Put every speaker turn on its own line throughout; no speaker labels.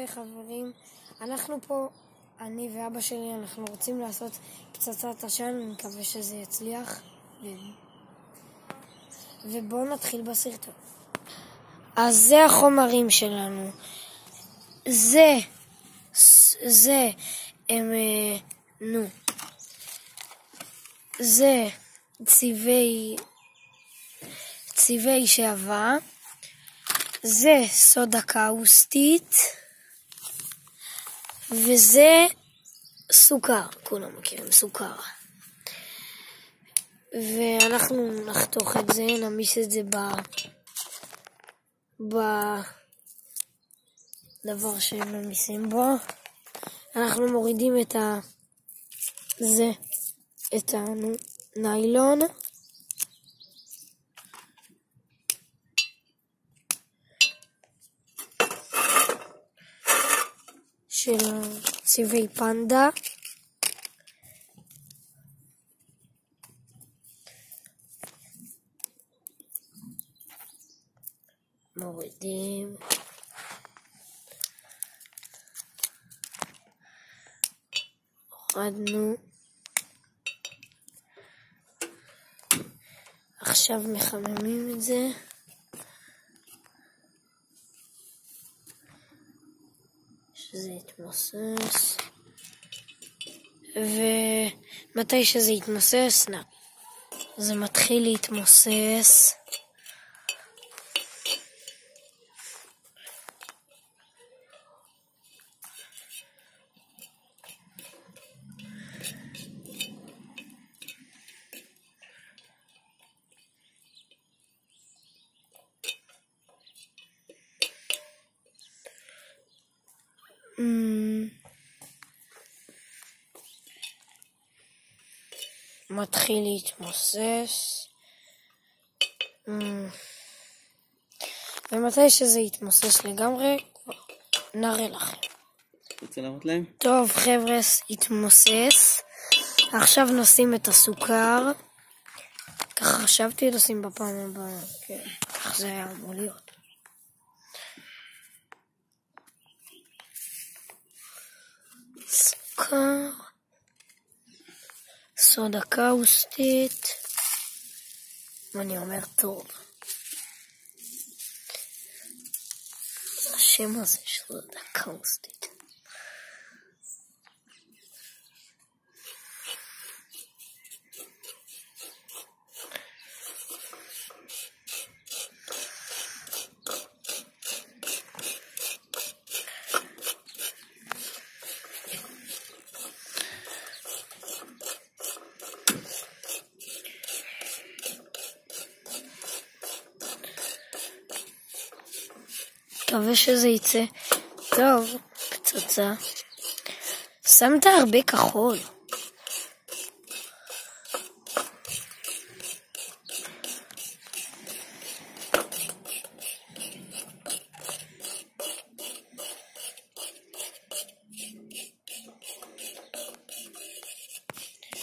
חברים, אנחנו פה, אני ואבא שלי, אנחנו רוצים לעשות פצצת עשן, אני מקווה שזה יצליח. ובואו נתחיל בסרטון. אז זה החומרים שלנו. זה צבעי שעבה, זה סודה קאוסטית, וזה סוכר, כולם מכירים סוכר. ואנחנו נחתוך את זה, נמיס את זה בדבר שממיסים בו. אנחנו מורידים את הניילון. של צבעי פנדה. מורידים. הורדנו. עכשיו מחממים את זה. שזה יתמוסס. ומתי שזה יתמוסס, זה מתחיל להתמוסס. מתחיל להתמוסס. ומתי שזה יתמוסס לגמרי, נראה לכם.
רוצה להראות להם?
טוב חבר'ה, התמוסס. עכשיו נשים את הסוכר. ככה חשבתי לשים בפעם הבאה. כן, כך זה היה אמור להיות. סוכר. סודה קאוסטית. ואני אומר טוב. השם הזה סודה קאוסטית. מקווה שזה יצא טוב, פצצה. שמת הרבה כחול.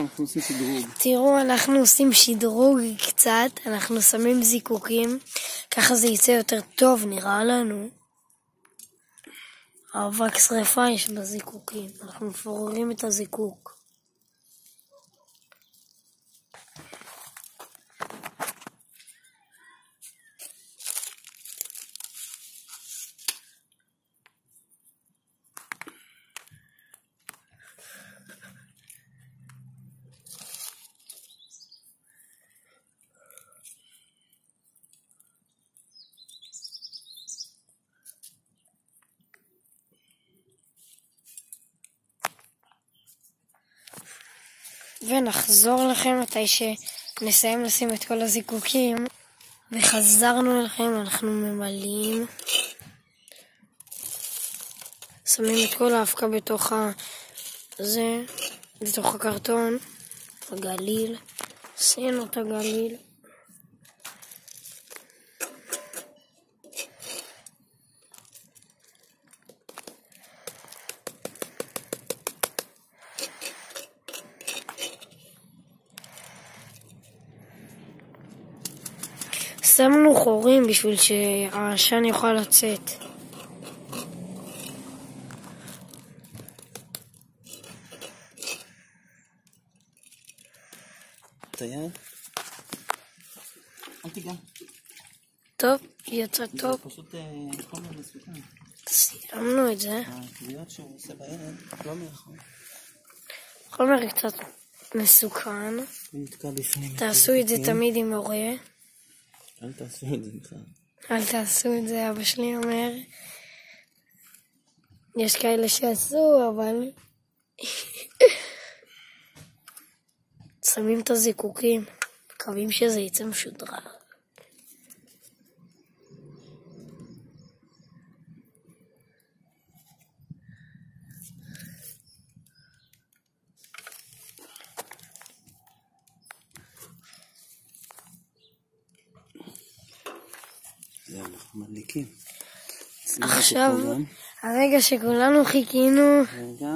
אנחנו עושים שדרוג.
תראו, אנחנו עושים שדרוג קצת, אנחנו שמים זיקוקים, ככה זה יצא יותר טוב, נראה לנו. אבק שריפה יש בזיקוקים, אנחנו מפוררים את הזיקוק. ונחזור לכם מתי שנסיים לשים את כל הזיקוקים. וחזרנו לכם, אנחנו ממלאים. שמים את כל האבקה בתוך בתוך הקרטון. הגליל. עשינו את הגליל. שמנו חורים בשביל שהעשן יוכל לצאת.
את היד. אל תיגע.
טוב, יצא טוב.
זה פשוט חומר מסוכן.
סיימנו את זה.
הכוויות שהוא עושה ביד, לא מרחוב.
חומר קצת מסוכן.
הוא נתקע בפנים.
תעשו את זה תמיד עם הורה.
אל תעשו את זה בכלל.
אל תעשו את זה, אבא שלי אומר. יש כאלה שעשו, אבל... שמים את הזיקוקים. מקווים שזה יצא משודרג.
זהו, אנחנו מדליקים.
עכשיו, הרגע שכולנו חיכינו,
רגע.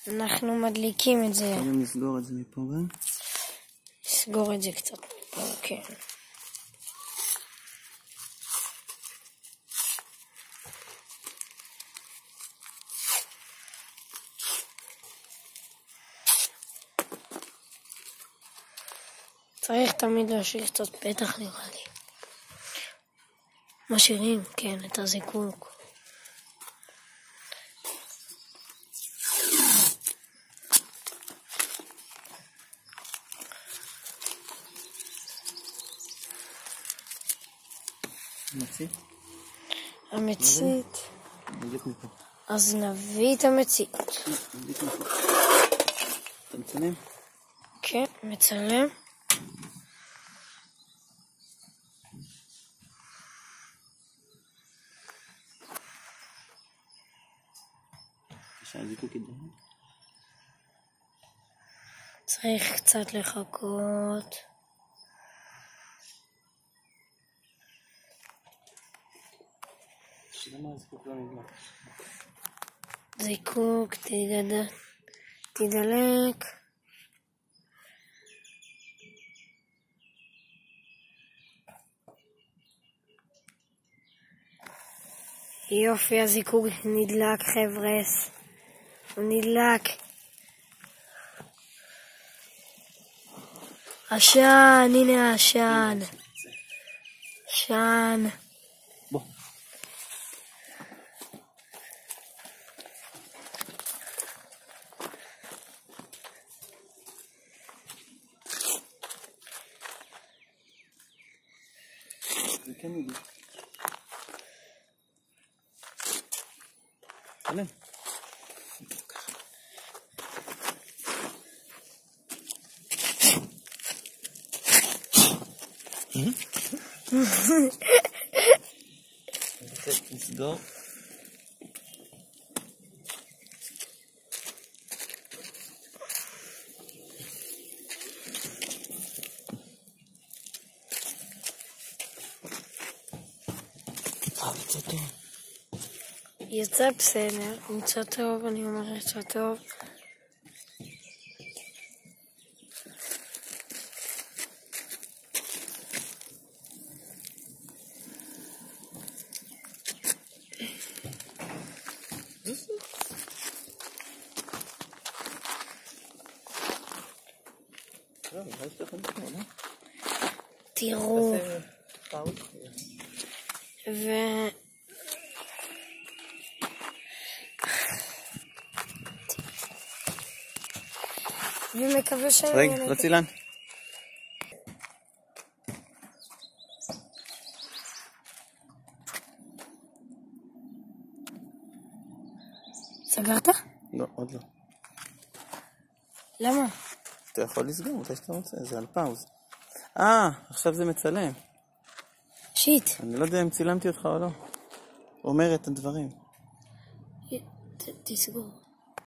אנחנו מדליקים את זה.
יכולים לסגור את זה מפה גם?
נסגור את זה קצת מפה, כן. צריך תמיד להשאיר קצת פתח נראה לי. משאירים, כן, את הזיקוק.
מצית?
המצית.
נדליק מפה.
אז נביא את המצית.
נדליק מפה. אתה מצלם?
כן, מצלם.
שהזיקוק ידלק.
צריך קצת לחכות.
למה הזיקוק לא נדלק?
זיקוק, תדלק. יופי, הזיקוק נדלק, חבר'ס. הוא נדלק. עשן, הנה העשן. עשן.
בוא. זה כן נדלק. תלם. נסגור. יצא טוב.
יצא בסדר, יצא טוב, אני אומר יצא טוב. תראו. ומקווה ש...
רגע, לא צילן.
סגרת?
לא, עוד לא.
למה?
אתה יכול לסגור מתי שאתה רוצה, זה על פאוז. עכשיו זה מצלם.
שיט.
אני לא יודע אם צילמתי אותך או לא. אומר את הדברים.
תסגור.